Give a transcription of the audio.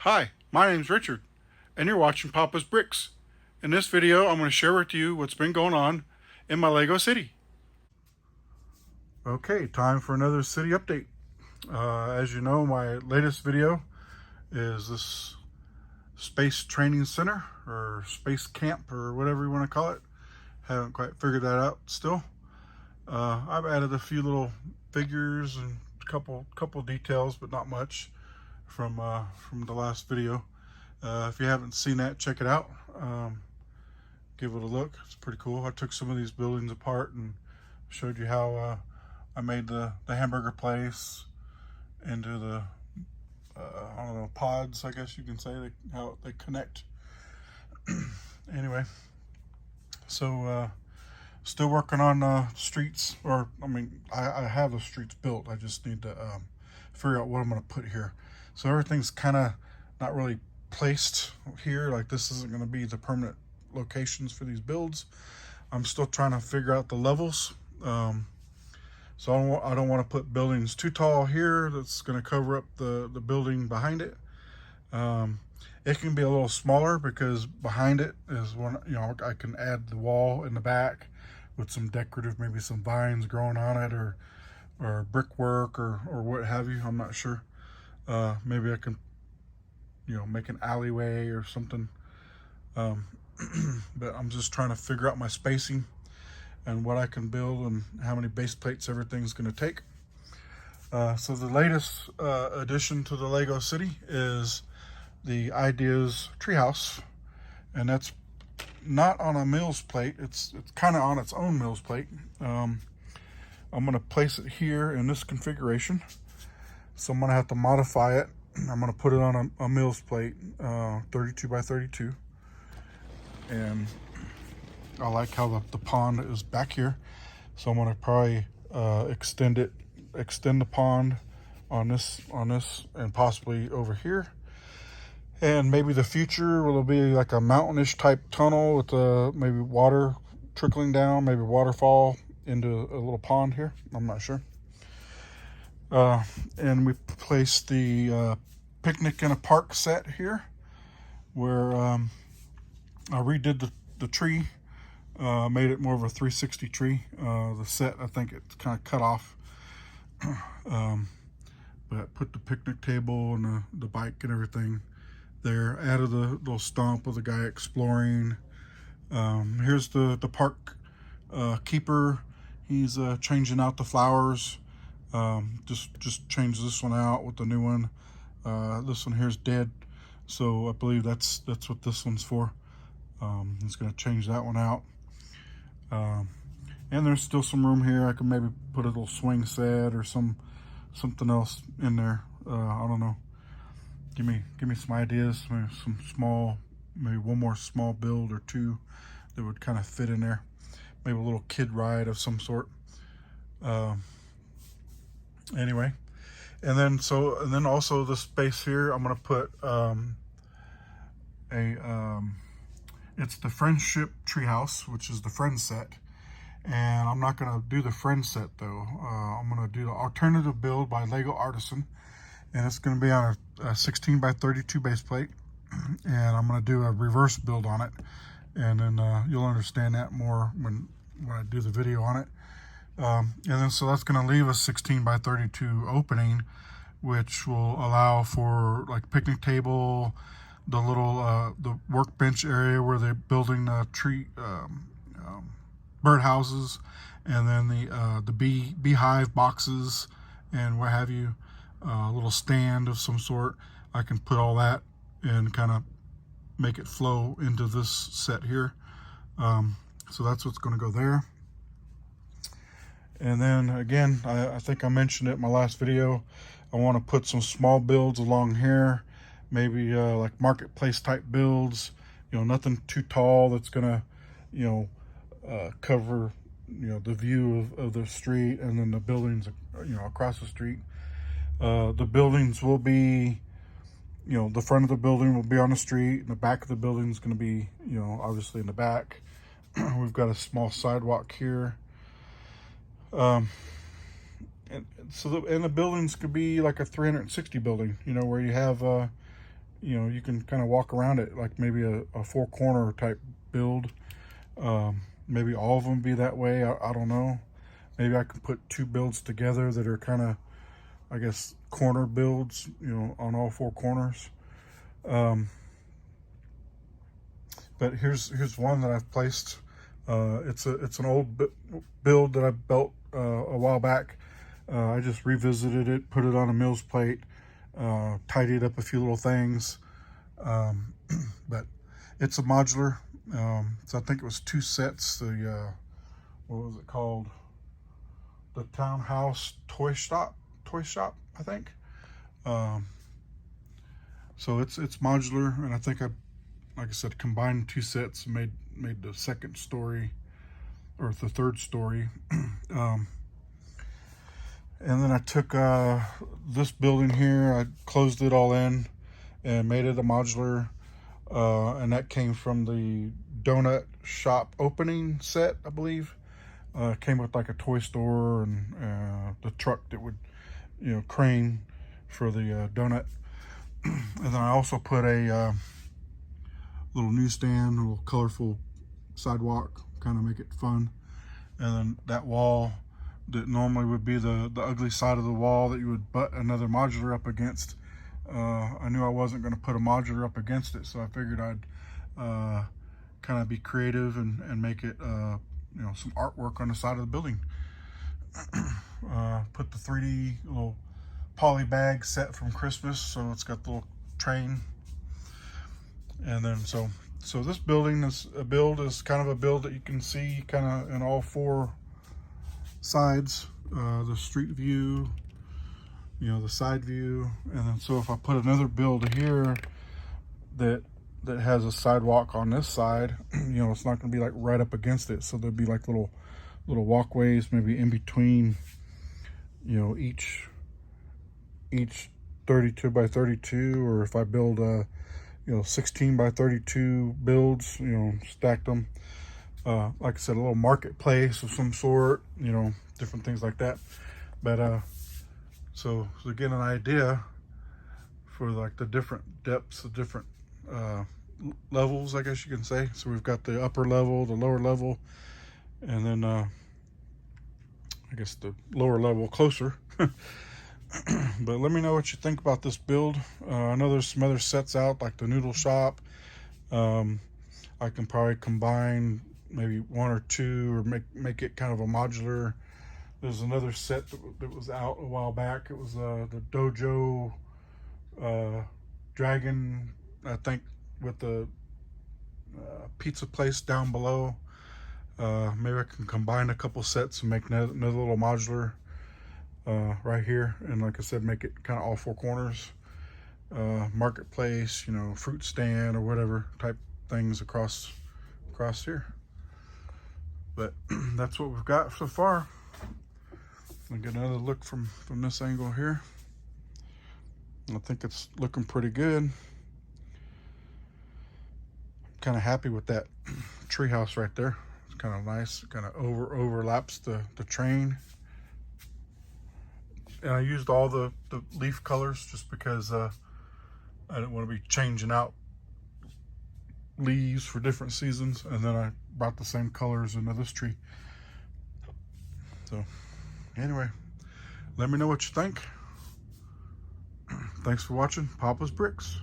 Hi, my name's Richard, and you're watching Papa's Bricks. In this video, I'm going to share with you what's been going on in my Lego city. Okay, time for another city update. As you know, my latest video is this space training center, or space camp, or whatever you want to call it. Haven't quite figured that out still. I've added a few little figures and a couple details, but not much from the last video. If you haven't seen that, check it out. Give it a look. It's pretty cool. I took some of these buildings apart and showed you how I made the hamburger place into the I don't know, pods, I guess you can say, how they connect. Anyway, so still working on streets, or I mean, I have the streets built. I just need to figure out what I'm going to put here. So everything's kind of not really placed here. Like, this isn't going to be the permanent locations for these builds. I'm still trying to figure out the levels. So I don't want to put buildings too tall here. That's going to cover up the building behind it. It can be a little smaller because behind it is one, I can add the wall in the back with some decorative, maybe some vines growing on it, or brickwork, or what have you. I'm not sure. Maybe I can, make an alleyway or something. But I'm just trying to figure out my spacing and what I can build and how many base plates everything's going to take. So the latest addition to the Lego city is the Ideas treehouse, and that's not on a Mills plate. It's kind of on its own Mills plate. I'm going to place it here in this configuration, so I'm going to have to modify it. I'm going to put it on a Mills plate, 32 by 32, and I like how the pond is back here, so I'm going to probably extend the pond on this, and possibly over here. And maybe the future will be like a mountainish type tunnel with maybe water trickling down, maybe waterfall into a little pond here. I'm not sure. And we placed the picnic in a park set here, where I redid the tree, made it more of a 360 tree. The set, I think it's kind of cut off. But put the picnic table and the bike and everything there. Added the little stomp of the guy exploring. Here's the park keeper. He's changing out the flowers. Just changed this one out with the new one. This one here's dead, so I believe that's what this one's for. He's going to change that one out. And there's still some room here. I can maybe put a little swing set or something else in there. I don't know. Give me some ideas. Maybe some small, maybe one more small build or two that would kind of fit in there. Maybe a little kid ride of some sort. Anyway, and then also the space here, I'm gonna put it's the Friendship Treehouse, which is the Friend set. And I'm not gonna do the Friend set though. I'm gonna do the alternative build by Lego Artisan, and it's gonna be on a 16 by 32 base plate. And I'm gonna do a reverse build on it, and then you'll understand that more when I do the video on it. And then so that's going to leave a 16 by 32 opening, which will allow for like picnic table, the little the workbench area where they're building bird houses, and then the beehive boxes and what have you, a little stand of some sort. I can put all that and kind of make it flow into this set here. So that's what's going to go there. And then again, I think I mentioned it in my last video, I want to put some small builds along here, maybe like marketplace type builds, nothing too tall that's gonna cover the view of the street, and then the buildings across the street. The buildings will be, the front of the building will be on the street, and the back of the building is going to be obviously in the back. We've got a small sidewalk here. And so the buildings could be like a 360 building, where you have you know, you can kind of walk around it like maybe a four corner type build. Maybe all of them be that way. I don't know. Maybe I can put two builds together that are kind of, I guess, corner builds, you know, on all four corners. But here's one that I've placed. It's an old build that I built a while back. I just revisited it, put it on a mill's plate, tidied up a few little things. But it's a modular. So I think it was two sets. The what was it called? The Townhouse Toy Shop, I think. So it's modular, and I think like I said, combined two sets and made the second story or the third story. And then I took this building here, I closed it all in and made it a modular, and that came from the donut shop opening set, I believe. Came with like a toy store and the truck that would, you know, crane for the donut. And then I also put a little newsstand, a little colorful sidewalk, kind of make it fun. And then that wall that normally would be the ugly side of the wall that you would butt another modular up against. I knew I wasn't going to put a modular up against it, so I figured I'd kind of be creative and make it, you know, some artwork on the side of the building. Put the 3D little poly bag set from Christmas, so it's got the little train. And then so this building is kind of a build that you can see kind of in all four sides. The street view, you know, the side view, and then so if I put another build here that has a sidewalk on this side, you know, it's not going to be like right up against it, so there'll be like little walkways maybe in between, you know, each 32 by 32, or if I build you know, 16 by 32 builds, you know, stacked them, like I said, a little marketplace of some sort, you know, different things like that. But so get an idea for like the different depths, the different levels, I guess you can say. So we've got the upper level, the lower level, and then I guess the lower level closer. But let me know what you think about this build. I know there's some other sets out, like the noodle shop. I can probably combine maybe one or two, or make it kind of a modular. There's another set that was out a while back. It was the Dojo Dragon, I think, with the pizza place down below. Maybe I can combine a couple sets and make another little modular right here, and like I said, make it kind of all four corners, marketplace, you know, fruit stand or whatever type things across here. But that's what we've got so far. I'll get another look from this angle here. I think it's looking pretty good. Kind of happy with that treehouse right there. It's kind of nice. It kind of overlaps the train. And I used all the leaf colors just because I didn't want to be changing out leaves for different seasons. And then I brought the same colors into this tree. So anyway, let me know what you think. Thanks for watching Papa's Bricks.